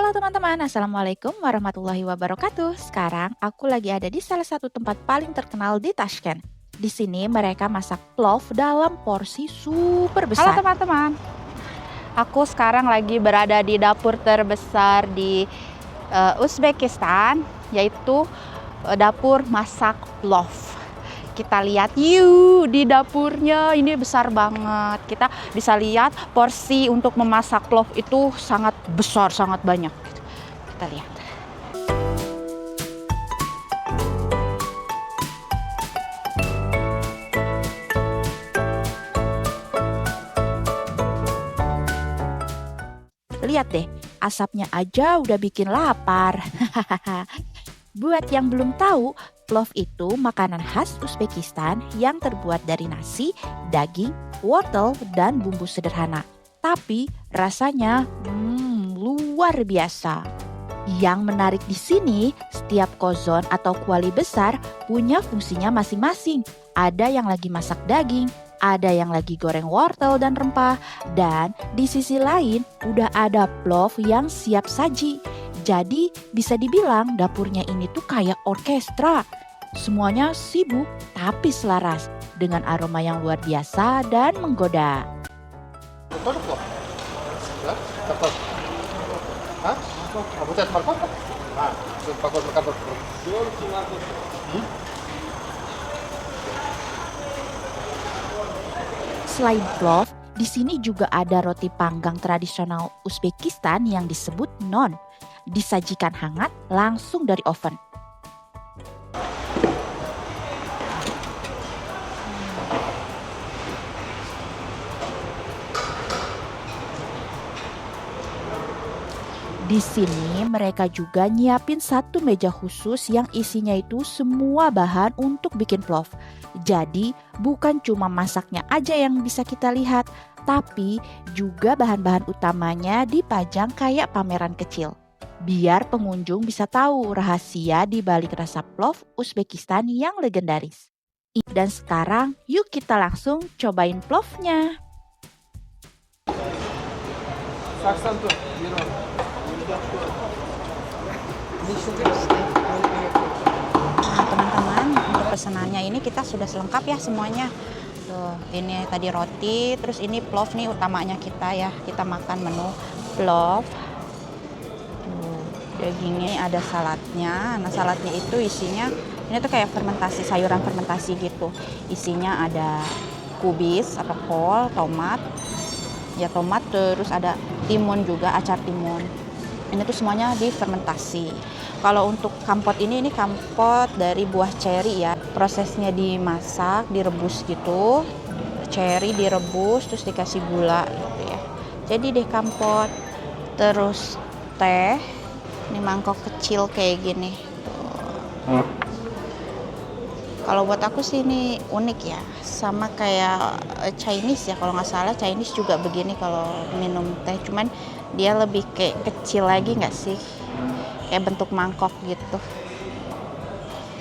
Halo teman-teman, Assalamualaikum warahmatullahi wabarakatuh. Sekarang aku lagi ada di salah satu tempat paling terkenal di Tashkent. Di sini mereka masak plov dalam porsi super Halo besar. teman-teman, aku sekarang lagi berada di dapur terbesar di Uzbekistan, yaitu dapur masak plov. Kita lihat yuk di dapurnya, ini besar banget. Kita bisa lihat porsi untuk memasak plov itu sangat besar, sangat banyak. Kita lihat. Lihat deh, asapnya aja udah bikin lapar. Buat yang belum tahu, plov itu makanan khas Uzbekistan yang terbuat dari nasi, daging, wortel, dan bumbu sederhana. Tapi rasanya luar biasa. Yang menarik di sini, setiap kozon atau kuali besar punya fungsinya masing-masing. Ada yang lagi masak daging, ada yang lagi goreng wortel dan rempah, dan di sisi lain udah ada plov yang siap saji. Jadi bisa dibilang dapurnya ini tuh kayak orkestra. Semuanya sibuk tapi selaras dengan aroma yang luar biasa dan menggoda. Selain plov, di sini juga ada roti panggang tradisional Uzbekistan yang disebut non. Disajikan hangat langsung dari oven. Di sini mereka juga nyiapin satu meja khusus yang isinya itu semua bahan untuk bikin plov. Jadi bukan cuma masaknya aja yang bisa kita lihat, tapi juga bahan-bahan utamanya dipajang kayak pameran kecil. Biar pengunjung bisa tahu rahasia di balik rasa plov Uzbekistan yang legendaris. Dan sekarang yuk kita langsung cobain plovnya. Nah teman-teman, untuk pesanannya ini kita sudah selengkap ya semuanya. Tuh, ini tadi roti, terus ini plov nih utamanya kita ya. Kita makan menu plov. Tuh, dagingnya ada saladnya. Nah saladnya itu isinya, ini tuh kayak fermentasi, sayuran fermentasi gitu. Isinya ada kubis atau kol, tomat. Ya tomat, terus ada timun juga, acar timun. Ini tuh semuanya difermentasi. Kalau untuk kampot ini kampot dari buah ceri ya. Prosesnya dimasak, direbus gitu. Ceri direbus terus dikasih gula gitu ya. Jadi deh kampot. Terus teh. Ini mangkok kecil kayak gini. Kalau buat aku sih ini unik ya. Sama kayak Chinese ya, kalau nggak salah Chinese juga begini kalau minum teh. Cuman dia lebih kayak kecil lagi nggak sih, kayak bentuk mangkok gitu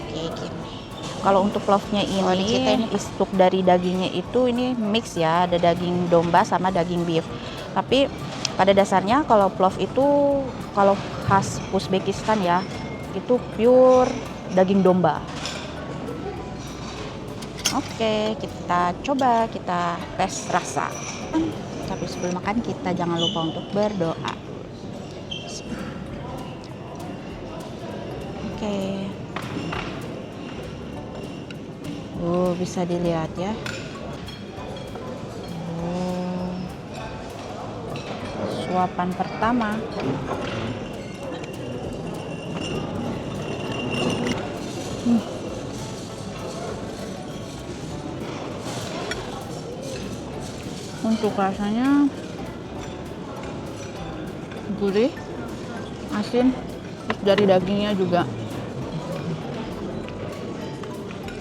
kayak gini. Kalau untuk plovnya ini, kita ini untuk dari dagingnya itu ini mix ya, ada daging domba sama daging beef. Tapi pada dasarnya kalau plov itu kalau khas Uzbekistan ya itu pure daging domba. Oke, kita coba, kita tes rasa. Tapi sebelum makan kita jangan lupa untuk berdoa. Oke. Bisa dilihat ya. Suapan pertama. Untuk rasanya gurih, asin, terus dari dagingnya juga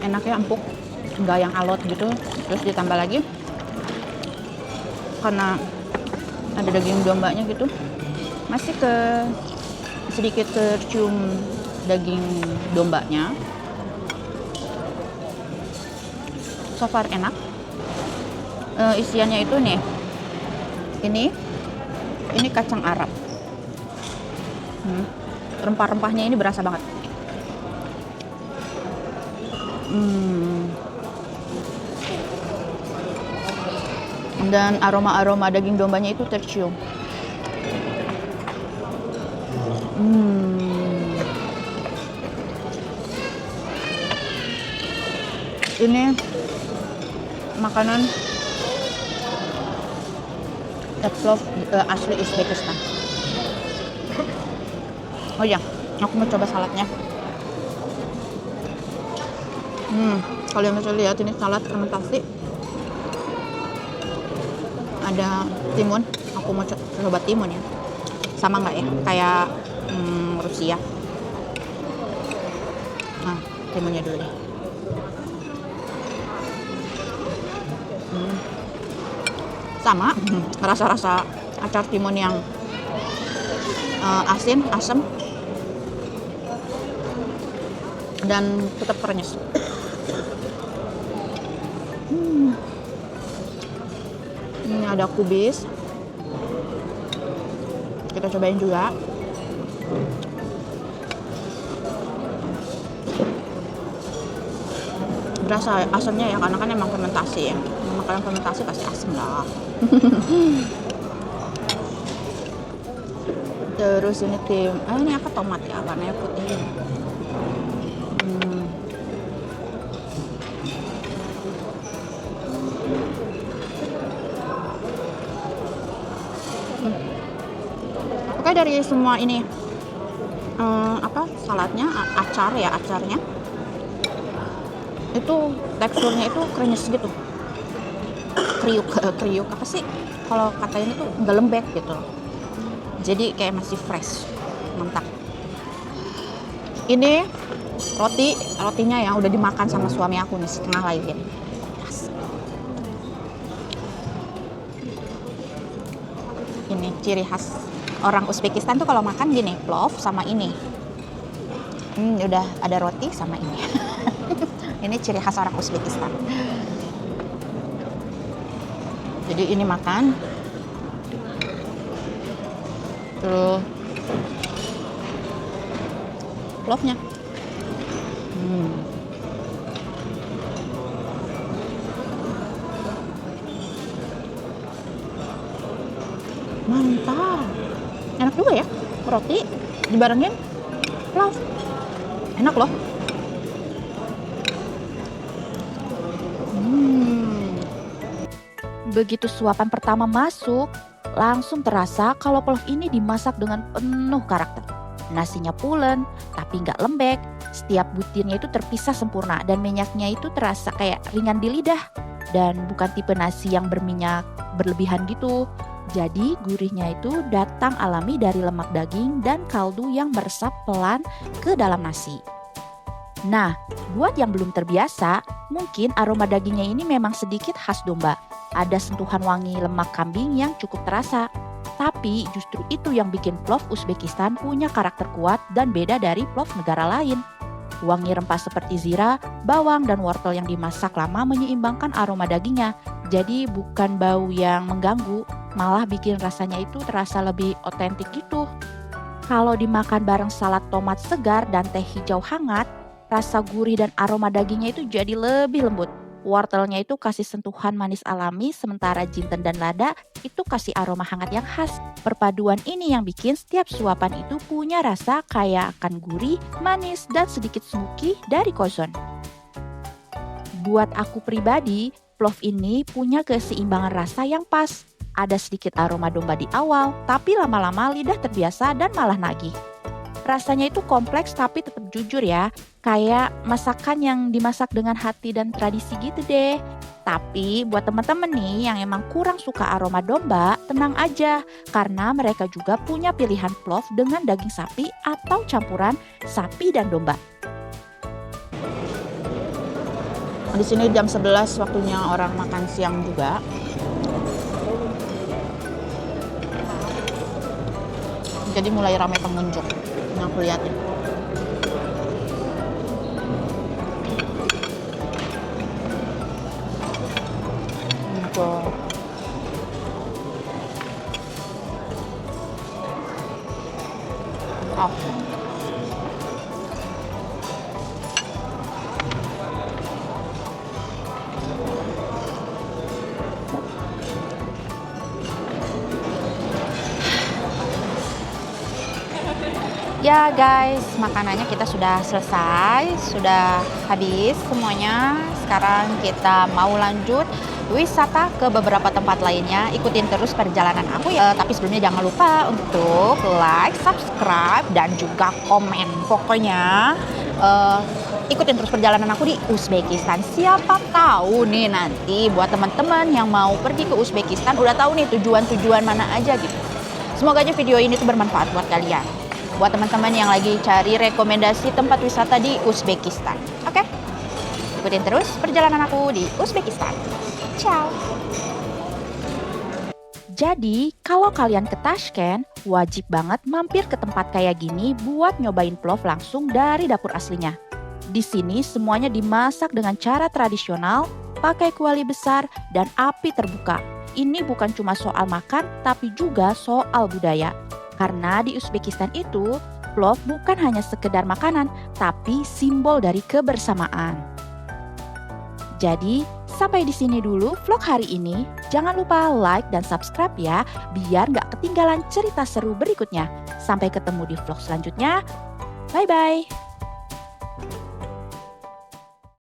enaknya empuk, enggak yang alot gitu. Terus ditambah lagi karena ada daging dombanya gitu, masih sedikit tercium daging dombanya. So far enak. Isiannya itu nih, ini kacang Arab. Rempah-rempahnya ini berasa banget. Dan aroma-aroma daging dombanya itu tercium. Ini makanan plov asli Uzbekistan. Oh ya, aku mau coba saladnya. Kalian bisa lihat ini salad fermentasi. Ada timun. Aku mau coba timun ya. Sama nggak ya? Kayak Rusia. Nah, timunnya dulu deh. Sama, rasa-rasa acar timun yang asin, asam, dan tetap krenyes. Ini ada kubis. Kita cobain juga. Berasa asamnya ya, karena kan emang fermentasi ya. Makanan fermentasi pasti asam lah. Terus ini ini apa, tomat ya, warnanya putih. Oke, dari semua ini saladnya, acarnya itu teksturnya itu krenyes gitu, kriuk apa sih kalau kata ini tuh, nggak lembek gitu, jadi kayak masih fresh, mantap. Ini rotinya ya udah dimakan sama suami aku nih, setengah lagi gini. Ini ciri khas orang Uzbekistan tuh kalau makan gini, plov sama ini. Udah ada roti sama ini. Ini ciri khas orang Uzbekistan. Jadi ini makan. Terus plovnya. Mantap. Enak juga ya. Roti dibarengin plov. Enak loh. Begitu suapan pertama masuk, langsung terasa kalau plov ini dimasak dengan penuh karakter. Nasinya pulen, tapi nggak lembek. Setiap butirnya itu terpisah sempurna dan minyaknya itu terasa kayak ringan di lidah. Dan bukan tipe nasi yang berminyak berlebihan gitu. Jadi gurihnya itu datang alami dari lemak daging dan kaldu yang meresap pelan ke dalam nasi. Nah, buat yang belum terbiasa, mungkin aroma dagingnya ini memang sedikit khas domba. Ada sentuhan wangi lemak kambing yang cukup terasa. Tapi justru itu yang bikin plov Uzbekistan punya karakter kuat dan beda dari plov negara lain. Wangi rempah seperti zira, bawang, dan wortel yang dimasak lama menyeimbangkan aroma dagingnya. Jadi bukan bau yang mengganggu, malah bikin rasanya itu terasa lebih otentik gitu. Kalau dimakan bareng salad tomat segar dan teh hijau hangat, rasa gurih dan aroma dagingnya itu jadi lebih lembut. Wortelnya itu kasih sentuhan manis alami, sementara jinten dan lada itu kasih aroma hangat yang khas. Perpaduan ini yang bikin setiap suapan itu punya rasa kayak akan gurih, manis, dan sedikit smoky dari kozon. Buat aku pribadi, plov ini punya keseimbangan rasa yang pas. Ada sedikit aroma domba di awal, tapi lama-lama lidah terbiasa dan malah nagih. Rasanya itu kompleks tapi tetap jujur ya, kayak masakan yang dimasak dengan hati dan tradisi gitu deh. Tapi buat teman-teman nih yang emang kurang suka aroma domba, tenang aja, karena mereka juga punya pilihan plov dengan daging sapi atau campuran sapi dan domba. Di sini jam 11 waktunya orang makan siang juga. Jadi mulai ramai pengunjung. Yang aku lihatin. mantap. Ya guys, makanannya kita sudah selesai, sudah habis semuanya. Sekarang kita mau lanjut wisata ke beberapa tempat lainnya. Ikutin terus perjalanan aku ya. Tapi sebelumnya jangan lupa untuk like, subscribe, dan juga komen. Pokoknya ikutin terus perjalanan aku di Uzbekistan. Siapa tahu nih nanti buat teman-teman yang mau pergi ke Uzbekistan udah tahu nih tujuan-tujuan mana aja gitu. Semoga aja video ini tuh bermanfaat buat kalian. Buat teman-teman yang lagi cari rekomendasi tempat wisata di Uzbekistan. Oke? Ikutin terus perjalanan aku di Uzbekistan. Ciao! Jadi, kalau kalian ke Tashkent, wajib banget mampir ke tempat kayak gini buat nyobain plov langsung dari dapur aslinya. Di sini semuanya dimasak dengan cara tradisional, pakai kuali besar, dan api terbuka. Ini bukan cuma soal makan, tapi juga soal budaya. Karena di Uzbekistan itu, plov bukan hanya sekedar makanan, tapi simbol dari kebersamaan. Jadi, sampai di sini dulu vlog hari ini. Jangan lupa like dan subscribe ya, biar nggak ketinggalan cerita seru berikutnya. Sampai ketemu di vlog selanjutnya. Bye-bye!